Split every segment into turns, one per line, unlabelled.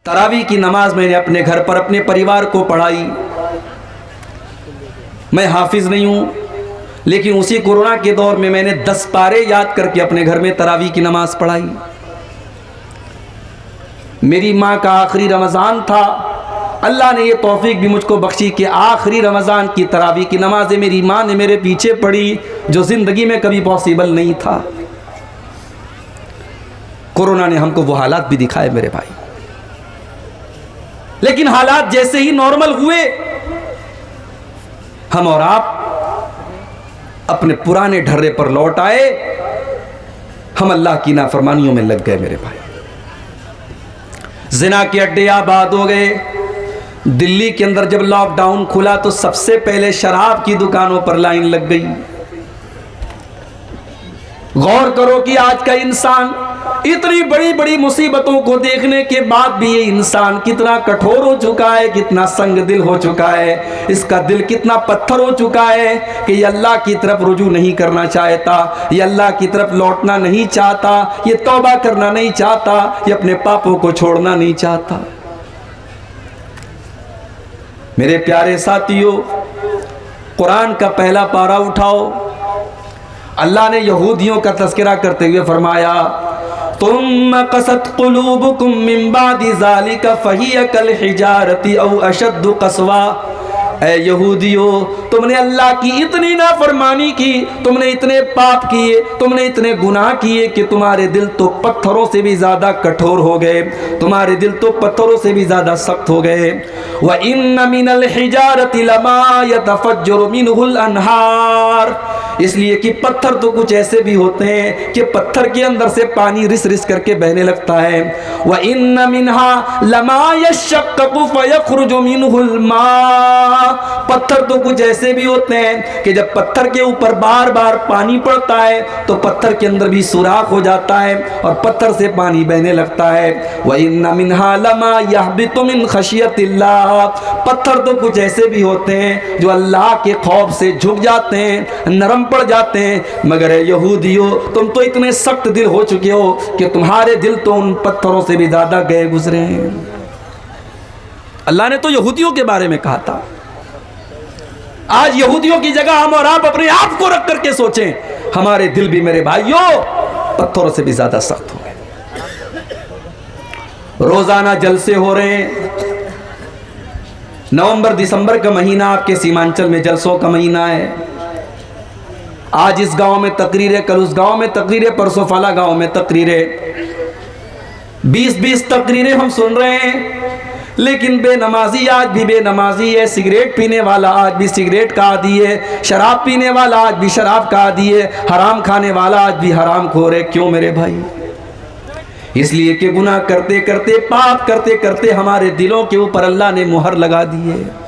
तरावी की नमाज मैंने अपने घर पर अपने परिवार को पढ़ाई। मैं हाफिज नहीं हूँ, लेकिन उसी कोरोना के दौर में मैंने 10 पारे याद करके अपने घर में तरावी की नमाज पढ़ाई। मेरी माँ का आखिरी रमज़ान था, अल्लाह ने ये तौफीक भी मुझको बख्शी कि आखिरी रमज़ान की तरावी की नमाज़ें मेरी माँ ने मेरे पीछे पढ़ी, जो ज़िंदगी में कभी पॉसिबल नहीं था। कोरोना ने हमको वो हालात भी दिखाए मेरे भाई, लेकिन हालात जैसे ही नॉर्मल हुए, हम और आप अपने पुराने ढर्रे पर लौट आए। हम अल्लाह की नाफरमानियों में लग गए मेरे भाई। जिना के अड्डे आबाद हो गए। दिल्ली के अंदर जब लॉकडाउन खुला तो सबसे पहले शराब की दुकानों पर लाइन लग गई। गौर करो कि आज का इंसान इतनी बड़ी बड़ी मुसीबतों को देखने के बाद भी ये इंसान कितना कठोर हो चुका है, कितना संग दिल हो चुका है, इसका दिल कितना पत्थर हो चुका है कि ये अल्लाह की तरफ रुजू नहीं करना चाहता, ये अल्लाह की तरफ लौटना नहीं चाहता, ये तौबा करना नहीं चाहता, ये अपने पापों को छोड़ना नहीं चाहता। मेरे प्यारे साथियों, कुरान का पहला पारा उठाओ। अल्लाह ने यहूदियों का तज़किरा करते हुए फरमाया, तुम कसत कुलूबुकुम मिन बादि ज़ालिका फहिय कल हिजारति औ अशद्दु कसवा। ऐ यहूदियों, तुमने अल्लाह की इतनी नाफरमानी की, तुमने इतने पाप किए, तुमने इतने गुनाह किए कि तुम्हारे दिल तो पत्थरों से भी ज़्यादा कठोर हो गए, तुम्हारे दिल तो पत्थरों से भी ज़्यादा सख्त हो गए। व इन्न मिनल हिजारति लमा यतफज्जरु मिनहुल अनहार। इसलिए कि पत्थर तो कुछ ऐसे भी होते हैं कि पत्थर के अंदर से पानी रिस रिस करके बहने लगता है। व इन्न मिनहा लमा यशक्ककु फयखरुजु मिनहुल मा। पत्थर तो कुछ ऐसे भी होते हैं कि जब पत्थर के ऊपर बार बार पानी पड़ता है तो पत्थर के अंदर भी सुराख हो जाता है और पत्थर से पानी बहने लगता है। व इन्न मिनहा लमा यहबितु मिन खशियतिल्लाह। पत्थर तो कुछ ऐसे भी होते हैं जो अल्लाह के खौफ से झुक जाते हैं, नरम पड़ जाते हैं। मगर यहूदियों, तुम तो इतने सख्त दिल हो चुके हो कि तुम्हारे दिल तो उन पत्थरों से भी ज्यादा गए गुजरे हैं। अल्लाह ने तो यहूदियों के बारे में कहा था। आज यहूदियों की जगह हम और आप अपने आप को रख करके सोचें, हमारे दिल भी मेरे भाइयों पत्थरों से भी ज्यादा सख्त हो गए। रोजाना जलसे हो रहे हैं। नवंबर दिसंबर का महीना आपके सीमांचल में जलसों का महीना है। आज इस गांव में तकरीरें, कल उस गांव में तकरीरें, परसों फला गांव में तकरीरें, 20-20 तकरीरें हम सुन रहे हैं। लेकिन बेनमाजी आज भी बेनमाजी है, सिगरेट पीने वाला आज भी सिगरेट का आदी है, शराब पीने वाला आज भी शराब का आदी है, हराम खाने वाला आज भी हराम खोर है। क्यों मेरे भाई? इसलिए कि गुनाह करते करते, पाप करते करते हमारे दिलों के ऊपर अल्लाह ने मुहर लगा दी है।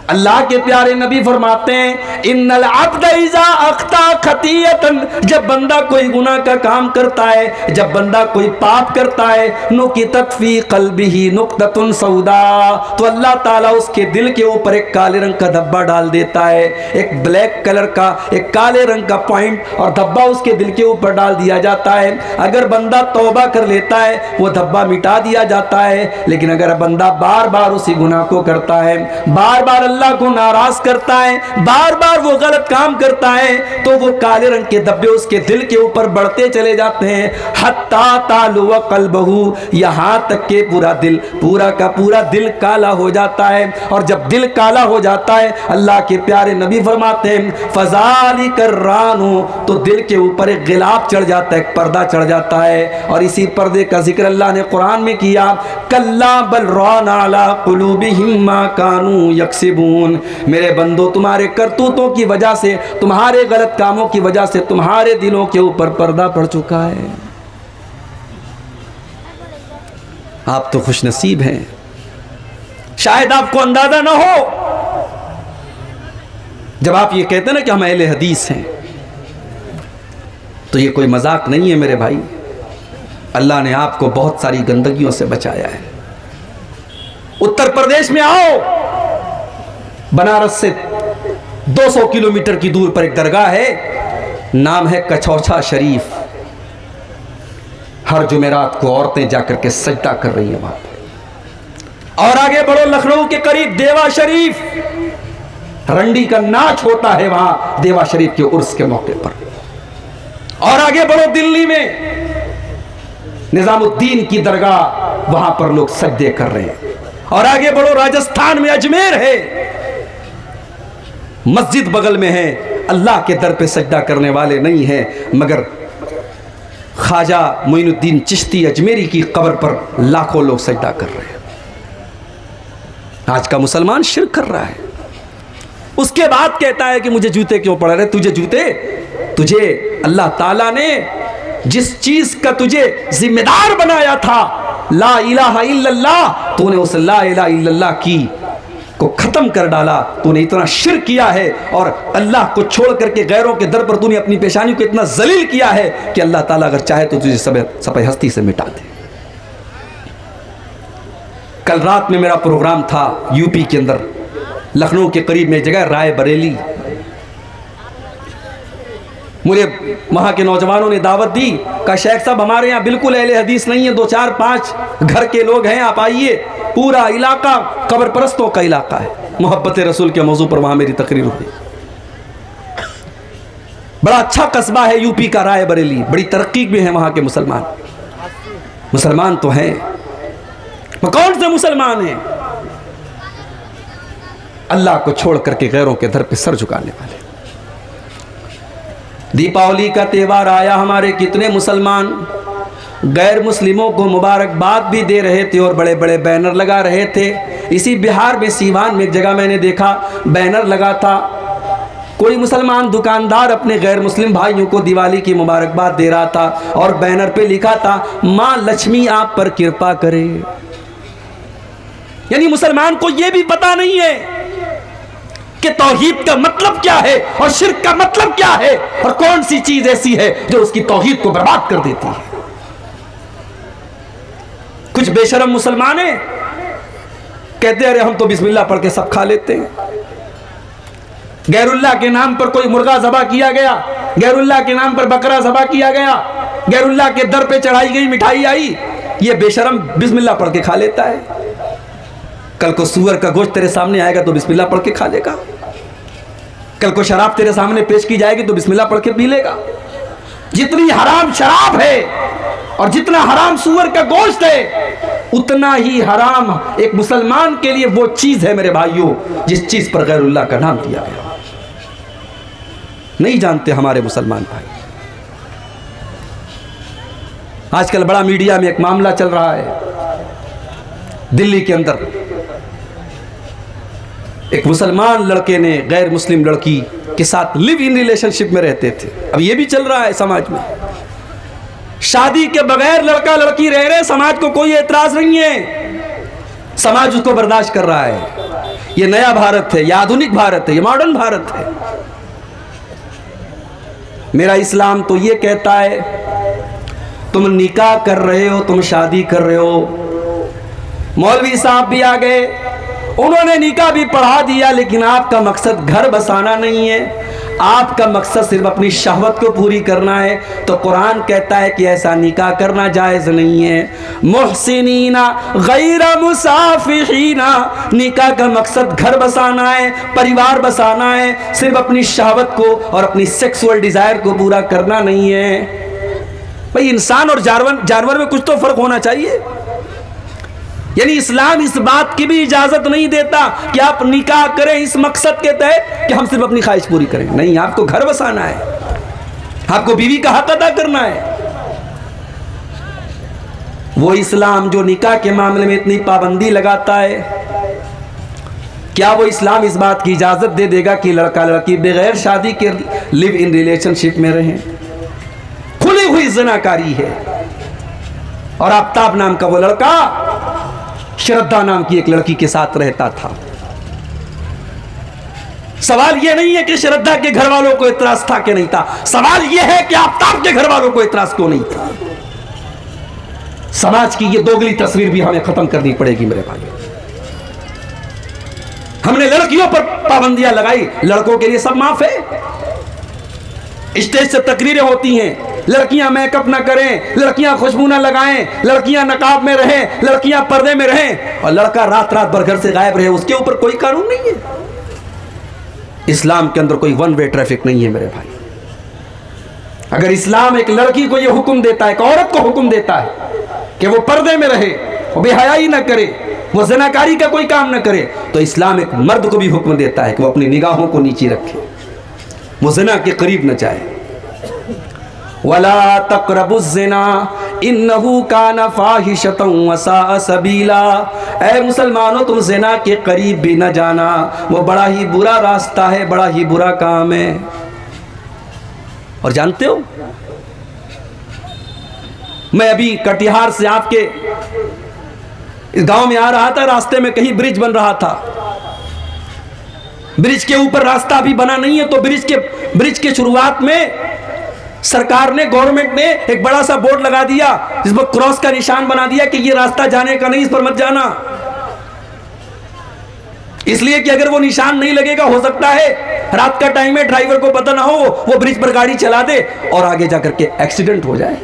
अल्लाह के प्यारे नबी फरमाते हैं, इन्नल अब्द इज़ा अख्ता खतियतन। जब बंदा कोई गुनाह का काम करता है, जब बंदा कोई पाप करता है, नुकितत फी क़ल्बिही नुक्ततुन सौदा। तो अल्लाह ताला उसके दिल के ऊपर एक काले रंग का धब्बा डाल देता है, एक ब्लैक कलर का, एक काले रंग का पॉइंट और धब्बा उसके दिल के ऊपर डाल दिया जाता है। अगर बंदा तौबा कर लेता है, वो धब्बा मिटा दिया जाता है। लेकिन अगर बंदा बार बार उसी गुनाह को करता है, बार बार अल्लाह को नाराज करता है, बार बार वो गलत काम करता है, तो वो काले रंग के धब्बे उसके दिल के ऊपर बढ़ते चले जाते हैं। हत्ता तालु व क़ल्बहु, यहां तक के पूरा दिल, पूरा का पूरा दिल काला हो जाता है। और जब दिल काला हो जाता है, अल्लाह के प्यारे नबी फरमाते हैं, फ़ज़ालिकर रानु, तो दिल के ऊपर एक गिलाफ चढ़ जाता है, एक पर्दा चढ़ जाता है। और इसी पर्दे का जिक्र अल्लाह ने कुरान में किया, कल्ला बल राना अला क़ुलूबिहिम मा कानू यक्सिबून। मेरे बंदो, तुम्हारे करतूतों की वजह से, तुम्हारे गलत कामों की वजह से तुम्हारे दिलों के ऊपर पर्दा पड़ चुका है। आप तो खुशनसीब हैं, शायद आपको अंदाजा ना हो। जब आप ये कहते ना कि हम अहले हदीस हैं, तो ये कोई मजाक नहीं है मेरे भाई। अल्लाह ने आपको बहुत सारी गंदगियों से बचाया है। उत्तर प्रदेश में आओ, बनारस से 200 किलोमीटर की दूर पर एक दरगाह है, नाम है कछौछा शरीफ। हर जुमेरात को औरतें जाकर के सजदा कर रही हैं वहां पर। और आगे बढ़ो लखनऊ के करीब देवा शरीफ, रंडी का नाच होता है वहां देवा शरीफ के उर्स के मौके पर। और आगे बढ़ो दिल्ली में निजामुद्दीन की दरगाह, वहां पर लोग सजदे कर रहे हैं। और आगे बढ़ो राजस्थान में अजमेर है, मस्जिद बगल में है, अल्लाह के दर पे सजदा करने वाले नहीं हैं, मगर ख्वाजा मोइनुद्दीन चिश्ती अजमेरी की कब्र पर लाखों लोग सजदा कर रहे हैं। आज का मुसलमान शिर्क कर रहा है। उसके बाद कहता है कि मुझे जूते क्यों पड़ रहे? तुझे जूते, तुझे अल्लाह ताला ने जिस चीज का तुझे जिम्मेदार बनाया था, ला इलाहा इल्लल्लाह, तूने उस ला इलाहा इल्लल्लाह की को खत्म कर डाला। तूने इतना शिर्क किया है और अल्लाह को छोड़ करके गैरों के दर पर तूने अपनी पेशानी को इतना जलील किया है कि अल्लाह ताला अगर चाहे तो तुझे सफेद हस्ती से मिटा दे। कल रात में मेरा प्रोग्राम था यूपी के अंदर, लखनऊ के करीब में एक जगह राय बरेली। मुझे वहां के नौजवानों ने दावत दी, कहा शेख साहब हमारे यहाँ बिल्कुल अहले हदीस नहीं है, 2 4 5 घर के लोग हैं, आप आइए। पूरा इलाका कब्र परस्तों का इलाका है। मोहब्बत रसूल के मौजू पर वहां मेरी तकरीर हुई। बड़ा अच्छा कस्बा है यूपी का राय बरेली, बड़ी तरक्की में है वहां के मुसलमान। मुसलमान तो हैं, कौन से मुसलमान हैं? अल्लाह को छोड़ करके गैरों के दर पे सर झुकाने वाले। दीपावली का त्योहार आया, हमारे कितने मुसलमान गैर मुस्लिमों को मुबारकबाद भी दे रहे थे और बड़े बड़े बैनर लगा रहे थे। इसी बिहार में सीवान में एक जगह मैंने देखा बैनर लगा था, कोई मुसलमान दुकानदार अपने गैर मुस्लिम भाइयों को दिवाली की मुबारकबाद दे रहा था और बैनर पे लिखा था माँ लक्ष्मी आप पर कृपा करे। यानी मुसलमान को यह भी पता नहीं है कि तौहीद का मतलब क्या है और शिर्क का मतलब क्या है और कौन सी चीज ऐसी है जो उसकी तौहीद को बर्बाद कर देती है। कुछ बेशरम मुसलमान हैं, कहते अरे हम तो बिस्मिल्लाह पढ़ के सब खा लेते हैं। गैरुल्लाह के नाम पर कोई मुर्गा ज़बा किया गया, गैरुल्लाह के नाम पर बकरा ज़बा किया गया, गैरुल्लाह के दर पे चढ़ाई गई मिठाई आई, ये बेशरम बिस्मिल्लाह पढ़ के खा लेता है। कल को सूअर का गोश्त तेरे सामने आएगा तो बिस्मिल्लाह पढ़ के खा लेगा। कल को शराब तेरे सामने पेश की जाएगी तो बिस्मिल्लाह पढ़ के पी लेगा। जितनी हराम शराब है और जितना हराम सूअर का गोश्त है, उतना ही हराम एक मुसलमान के लिए वो चीज है मेरे भाइयों जिस चीज पर गैरुल्लाह का नाम दिया गया। नहीं जानते हमारे मुसलमान भाई। आजकल बड़ा मीडिया में एक मामला चल रहा है, दिल्ली के अंदर एक मुसलमान लड़के ने गैर मुस्लिम लड़की के साथ लिव इन रिलेशनशिप में रहते थे। अब ये भी चल रहा है समाज में, शादी के बगैर लड़का लड़की रह रहे, समाज को कोई एतराज नहीं है, समाज उसको बर्दाश्त कर रहा है। ये नया भारत है, ये आधुनिक भारत है, ये मॉडर्न भारत है। मेरा इस्लाम तो ये कहता है तुम निकाह कर रहे हो, तुम शादी कर रहे हो। मौलवी साहब भी आ गए, उन्होंने निकाह भी पढ़ा दिया, लेकिन आपका मकसद घर बसाना नहीं है, आपका मकसद सिर्फ अपनी शहवत को पूरी करना है। तो कुरान कहता है कि ऐसा निकाह करना जायज़ नहीं है। मुहसिनीना गैरा मुसाफिहीना, निकाह का मकसद घर बसाना है, परिवार बसाना है, सिर्फ अपनी शहवत को और अपनी सेक्सुअल डिज़ायर को पूरा करना नहीं है। भाई इंसान और जानवर में कुछ तो फ़र्क होना चाहिए। यानी इस्लाम इस बात की भी इजाजत नहीं देता कि आप निकाह करें इस मकसद के तहत कि हम सिर्फ अपनी ख्वाहिश पूरी करें। नहीं, आपको घर बसाना है, आपको बीवी का हक अदा करना है। वो इस्लाम जो निकाह के मामले में इतनी पाबंदी लगाता है, क्या वो इस्लाम इस बात की इजाजत दे देगा कि लड़का लड़की बगैर शादी के लिव इन रिलेशनशिप में रहें? खुली हुई ज़िनाकारी है। और आफ्ताब नाम का वो लड़का श्रद्धा नाम की एक लड़की के साथ रहता था। सवाल यह नहीं है कि श्रद्धा के घर वालों को इतराज था कि नहीं था, सवाल यह है कि आफ्ताब के घर वालों को इतराज क्यों नहीं था। समाज की यह दोगली तस्वीर भी हमें खत्म करनी पड़ेगी मेरे भाई। हमने लड़कियों पर पाबंदियां लगाई, लड़कों के लिए सब माफ है। स्टेज से तकरीरें होती हैं, लड़कियां मेकअप ना करें, लड़कियां खुशबू ना लगाएं, लड़कियां नकाब में रहें, लड़कियां पर्दे में रहें, और लड़का रात रात भर घर से गायब रहे, उसके ऊपर कोई कानून नहीं है। इस्लाम के अंदर कोई वन वे ट्रैफिक नहीं है मेरे भाई। अगर इस्लाम एक लड़की को यह हुक्म देता है, एक औरत को हुक्म देता है कि वो पर्दे में रहे, वो बेहयाई ना करे, वो ज़नाकारी का कोई काम ना करे, तो इस्लाम एक मर्द को भी हुक्म देता है कि वो अपनी निगाहों को नीचे रखे, वो ज़िना के करीब न जाए। वला तक़रबुज़्ज़िना इन्नहु काना फ़ाहिशतन व साअ सबीला। ऐ मुसलमानों, तुम ज़िना के करीब भी न जाना, वो बड़ा ही बुरा रास्ता है, बड़ा ही बुरा काम है। और जानते हो, मैं अभी कटिहार से आपके इस गांव में आ रहा था, रास्ते में कहीं ब्रिज बन रहा था, ब्रिज के ऊपर रास्ता अभी बना नहीं है, तो ब्रिज के शुरुआत में सरकार ने, गवर्नमेंट ने एक बड़ा सा बोर्ड लगा दिया, जिस पर क्रॉस का निशान बना दिया कि ये रास्ता जाने का नहीं, इस पर मत जाना। इसलिए कि अगर वो निशान नहीं लगेगा, हो सकता है रात का टाइम है, ड्राइवर को पता ना हो, वो ब्रिज पर गाड़ी चला दे और आगे जाकर के एक्सीडेंट हो जाए।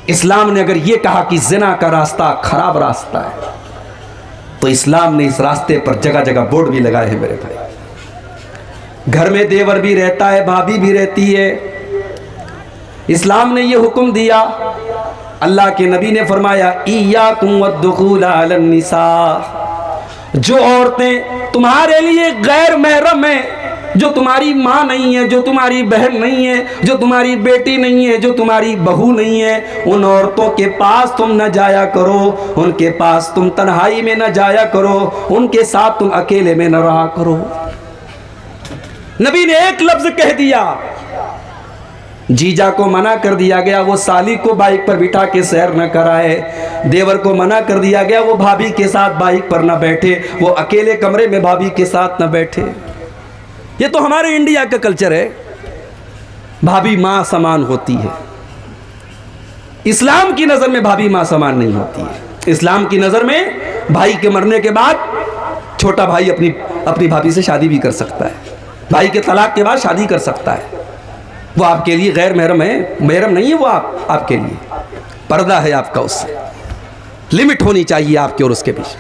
इस्लाम ने अगर ये कहा कि ज़िना का रास्ता खराब रास्ता है, तो इस्लाम ने इस रास्ते पर जगह जगह बोर्ड भी लगाए हैं मेरे भाई। घर में देवर भी रहता है, भाभी भी रहती है, इस्लाम ने ये हुक्म दिया, अल्लाह के नबी ने फरमाया इय्याकुम वद्दुखूल अलन निसा। जो औरतें तुम्हारे लिए गैर महरम हैं, जो तुम्हारी माँ नहीं है, जो तुम्हारी बहन नहीं है, जो तुम्हारी बेटी नहीं है, जो तुम्हारी बहू नहीं है, उन औरतों के पास तुम न जाया करो, उनके पास तुम तन्हाई में न जाया करो, उनके साथ तुम अकेले में न रहा करो। नबी ने एक लफ्ज कह दिया, जीजा को मना कर दिया गया वो साली को बाइक पर बिठा के सैर न कराए, देवर को मना कर दिया गया वो भाभी के साथ बाइक पर न बैठे, वो अकेले कमरे में भाभी के साथ न बैठे। ये तो हमारे इंडिया का कल्चर है, भाभी माँ समान होती है। इस्लाम की नज़र में भाभी माँ समान नहीं होती है। इस्लाम की नज़र में भाई के मरने के बाद छोटा भाई अपनी भाभी से शादी भी कर सकता है, भाई के तलाक के बाद शादी कर सकता है, वो आपके लिए गैर महरम है, महरम नहीं है वो आपके लिए, पर्दा है आपका, उससे लिमिट होनी चाहिए आपके और उसके बीच।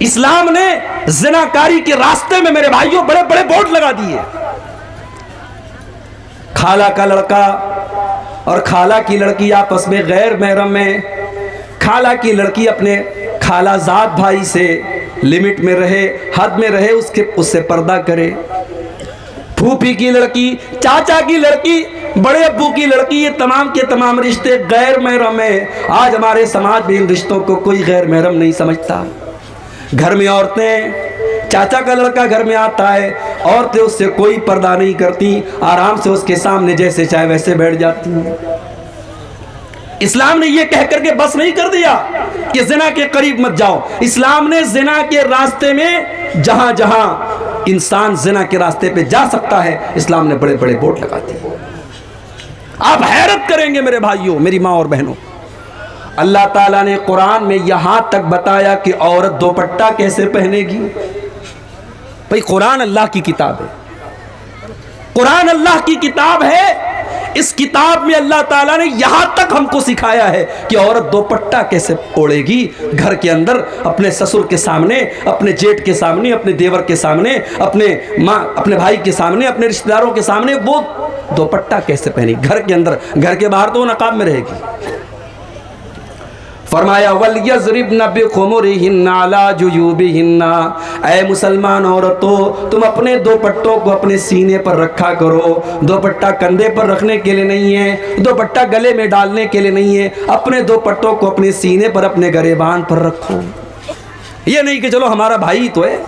इस्लाम ने ज़िनाकारी के रास्ते में मेरे भाइयों बड़े बड़े बोर्ड लगा दिए। खाला का लड़का और खाला की लड़की आपस में गैर महरम में, खाला की लड़की अपने खालाजाद भाई से लिमिट में रहे, हद में रहे, उससे पर्दा करे। फूफी की लड़की, चाचा की लड़की, बड़े अब्बू की लड़की, ये तमाम के तमाम रिश्ते गैर महरम है। आज हमारे समाज में इन रिश्तों को कोई गैर महरम नहीं समझता। घर में औरतें, चाचा का लड़का घर में आता है, औरतें उससे कोई पर्दा नहीं करती, आराम से उसके सामने जैसे चाहे वैसे बैठ जाती हैं। इस्लाम ने यह कह करके बस नहीं कर दिया कि जिना के करीब मत जाओ। इस्लाम ने जिना के रास्ते में जहां जहां इंसान जिना के रास्ते पे जा सकता है, इस्लाम ने बड़े बड़े बोर्ड लगा दिए। आप हैरत करेंगे मेरे भाइयों, मेरी माँ और बहनों, अल्लाह ताला ने कुरान में यहां तक बताया कि औरत दोपट्टा कैसे पहनेगी। भाई कुरान अल्लाह की किताब है, कुरान अल्लाह की किताब है। इस किताब में अल्लाह ताला ने यहां तक हमको सिखाया है कि औरत दोपट्टा कैसे ओढ़ेगी घर के अंदर, अपने ससुर के सामने, अपने जेठ के सामने, अपने देवर के सामने, अपने भाई के सामने, अपने रिश्तेदारों के सामने वो दोपट्टा कैसे पहनेगी घर के अंदर। घर के बाहर तो वो नकाब में रहेगी। फरमाया वलयज़रिबन बिखुमुरिहिन्ना अला जुयूबिहिन्ना, ऐ मुसलमान औरतों, तुम अपने दोपट्टों को अपने सीने पर रखा करो। दोपट्टा कंधे पर रखने के लिए नहीं है, दोपट्टा गले में डालने के लिए नहीं है, अपने दोपट्टों को अपने सीने पर, अपने गरेबान पर रखो। ये नहीं कि चलो हमारा भाई तो है,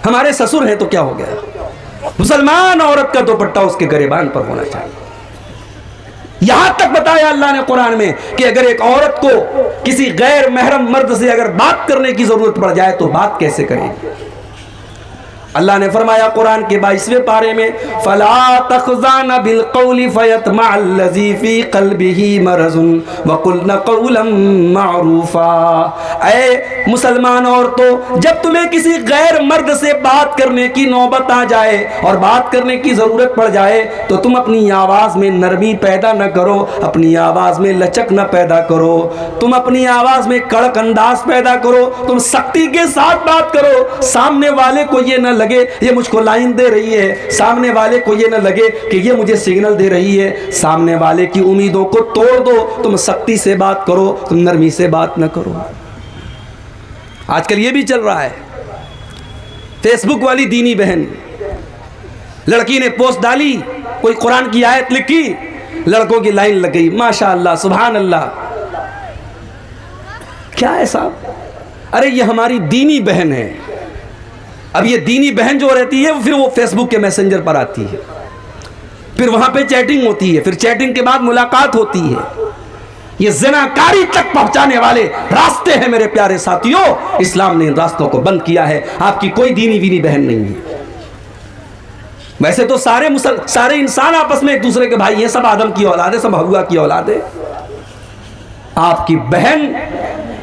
हमारे ससुर है तो क्या हो गया। मुसलमान औरत का दोपट्टा उसके गरेबान पर होना चाहिए। यहां तक बताया अल्लाह ने कुरान में कि अगर एक औरत को किसी गैर महरम मर्द से अगर बात करने की जरूरत पड़ जाए तो बात कैसे करेगी। अल्लाह ने फरमाया कुरान के 22वें पारे में, फला तखज़ाना बिल क़ौली फ़यतमअल्लज़ी फ़ी क़ल्बिही मरज़ुन वक़ुल्ना क़ौलन मअरूफ़ा। ऐ मुसलमान औरतों, जब तुम्हें किसी गैर मर्द से बात करने की नौबत आ जाए और बात करने की ज़रूरत पड़ जाए तो तुम अपनी आवाज़ में नरमी पैदा न करो, अपनी आवाज़ में लचक न पैदा करो, तुम अपनी आवाज़ में कड़क अंदाज पैदा करो, तुम सख्ती के साथ बात करो। सामने वाले को ये न लगे ये मुझको लाइन दे रही है, सामने वाले को ये न लगे कि ये मुझे सिग्नल दे रही है, सामने वाले की उम्मीदों को तोड़ दो। तुम सख्ती से बात करो, तुम नरमी से बात न करो। आजकल ये भी चल रहा है, फेसबुक वाली दीनी बहन, लड़की ने पोस्ट डाली, कोई कुरान की आयत लिखी, लड़कों की लाइन लग गई, माशाअल्लाह सुभान अल्लाह। क्या है साहब? अरे ये हमारी दीनी बहन है। अब ये दीनी बहन जो रहती है फिर वो फेसबुक के मैसेंजर पर आती है, फिर वहां पे चैटिंग होती है, फिर चैटिंग के बाद मुलाकात होती है। ये ज़िनाकारी तक पहुंचाने वाले रास्ते हैं मेरे प्यारे साथियों। इस्लाम ने इन रास्तों को बंद किया है। आपकी कोई दीनी वीनी बहन नहीं है। वैसे तो सारे इंसान आपस में एक दूसरे के भाई हैं, सब आदम की औलाद है, सब हव्वा की औलाद है। आपकी बहन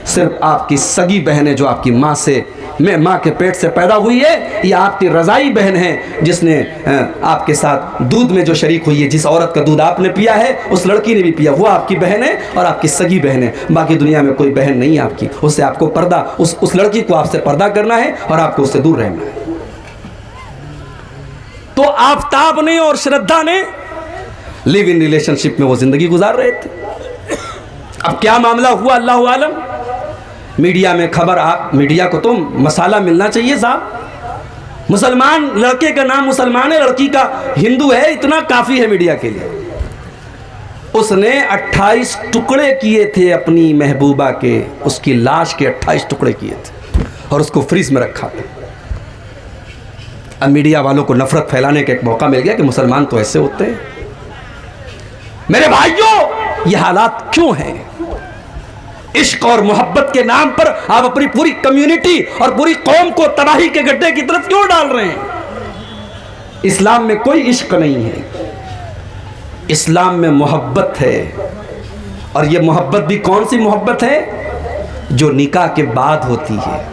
सिर्फ आपकी सगी बहन है जो आपकी माँ के पेट से पैदा हुई है, या आपकी रज़ाई बहन है जिसने आपके साथ दूध में जो शरीक हुई है, जिस औरत का दूध आपने पिया है उस लड़की ने भी पिया, वो आपकी बहन है और आपकी सगी बहन है। बाकी दुनिया में कोई बहन नहीं है आपकी। उससे आपको पर्दा, उस लड़की को आपसे पर्दा करना है और आपको उससे दूर रहना है। तो आफताब ने और श्रद्धा ने लिव इन रिलेशनशिप में वो जिंदगी गुजार रहे थे। अब क्या मामला हुआ अल्लाह आलम। मीडिया में खबर, आप मीडिया को तो मसाला मिलना चाहिए साहब। मुसलमान लड़के का नाम मुसलमान है, लड़की का हिंदू है, इतना काफी है मीडिया के लिए। उसने 28 टुकड़े किए थे अपनी महबूबा के, उसकी लाश के 28 टुकड़े किए थे और उसको फ्रीज में रखा था। अब मीडिया वालों को नफरत फैलाने का एक मौका मिल गया कि मुसलमान तो ऐसे होते हैं। मेरे भाइयों, ये हालात क्यों हैं? इश्क और मोहब्बत के नाम पर आप अपनी पूरी कम्युनिटी और पूरी कौम को तबाही के गड्ढे की तरफ क्यों डाल रहे हैं? इस्लाम में कोई इश्क नहीं है, इस्लाम में मोहब्बत है। और ये मोहब्बत भी कौन सी मोहब्बत है? जो निकाह के बाद होती है।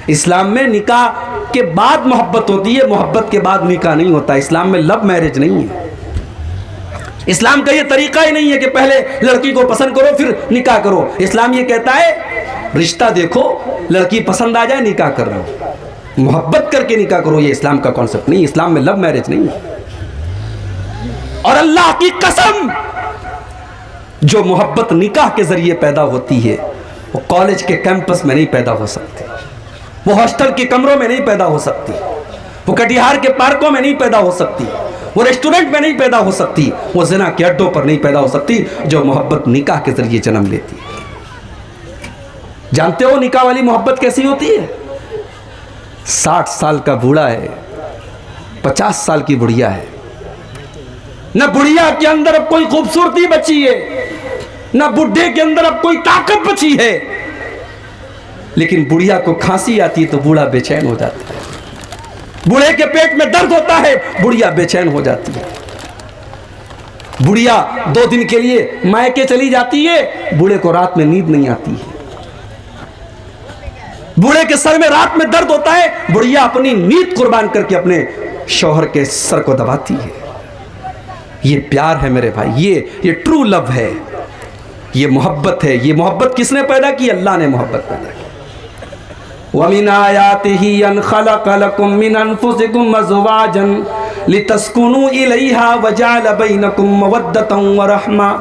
इस्लाम में निकाह के बाद मोहब्बत होती है, मोहब्बत के बाद निकाह नहीं होता। इस्लाम में लव मैरिज नहीं है। इस्लाम का ये तरीका ही नहीं है कि पहले लड़की को पसंद करो फिर निकाह करो। इस्लाम ये कहता है रिश्ता देखो, लड़की पसंद आ जाए निकाह कर लो, मोहब्बत करके निकाह करो। ये इस्लाम का कॉन्सेप्ट नहीं, इस्लाम में लव मैरिज नहीं है। और अल्लाह की कसम, जो मोहब्बत निकाह के जरिए पैदा होती है वो कॉलेज के कैंपस में नहीं पैदा हो सकती, वो हॉस्टल के कमरों में नहीं पैदा हो सकती, वो कटिहार के पार्कों में नहीं पैदा हो सकती, वो रेस्टोरेंट में नहीं पैदा हो सकती, वो ज़िना के अड्डों पर नहीं पैदा हो सकती। जो मोहब्बत निकाह के जरिए जन्म लेती है। जानते हो निकाह वाली मोहब्बत कैसी होती है? 60 साल का बूढ़ा है, 50 साल की बुढ़िया है, न बुढ़िया के अंदर अब कोई खूबसूरती बची है, न बुढ़े के अंदर अब कोई ताकत बची है, लेकिन बुढ़िया को खांसी आती है तो बूढ़ा बेचैन हो जाता है। बूढ़े के पेट में दर्द होता है, बुढ़िया बेचैन हो जाती है। बुढ़िया 2 दिन के लिए मायके चली जाती है, बूढ़े को रात में नींद नहीं आती है। बूढ़े के सर में रात में दर्द होता है, बुढ़िया अपनी नींद कुर्बान करके अपने शौहर के सर को दबाती है। ये प्यार है मेरे भाई, ये ट्रू लव है, ये मोहब्बत है। ये मोहब्बत किसने पैदा की? अल्लाह ने मोहब्बत पैदा की। वमिन आयातिही अन खलक़ लकुम मिन अनफुसिकुम अज़वाजन लितस्कुनू इलैहा वजअल बैनकुम मवद्दतन व रहमा।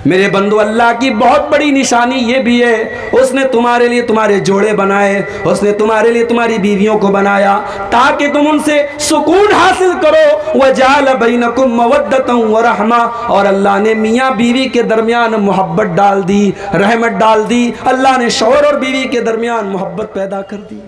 मेरे बंदो, अल्लाह की बहुत बड़ी निशानी ये भी है, उसने तुम्हारे लिए तुम्हारे जोड़े बनाए, उसने तुम्हारे लिए तुम्हारी बीवियों को बनाया ताकि तुम उनसे सुकून हासिल करो। वजअल बैनकुम मवद्दतन व रहमा, और अल्लाह ने मियाँ बीवी के दरमियान मोहब्बत डाल दी, रहमत डाल दी। अल्लाह ने शौहर और बीवी के दरमियान मोहब्बत पैदा कर दी।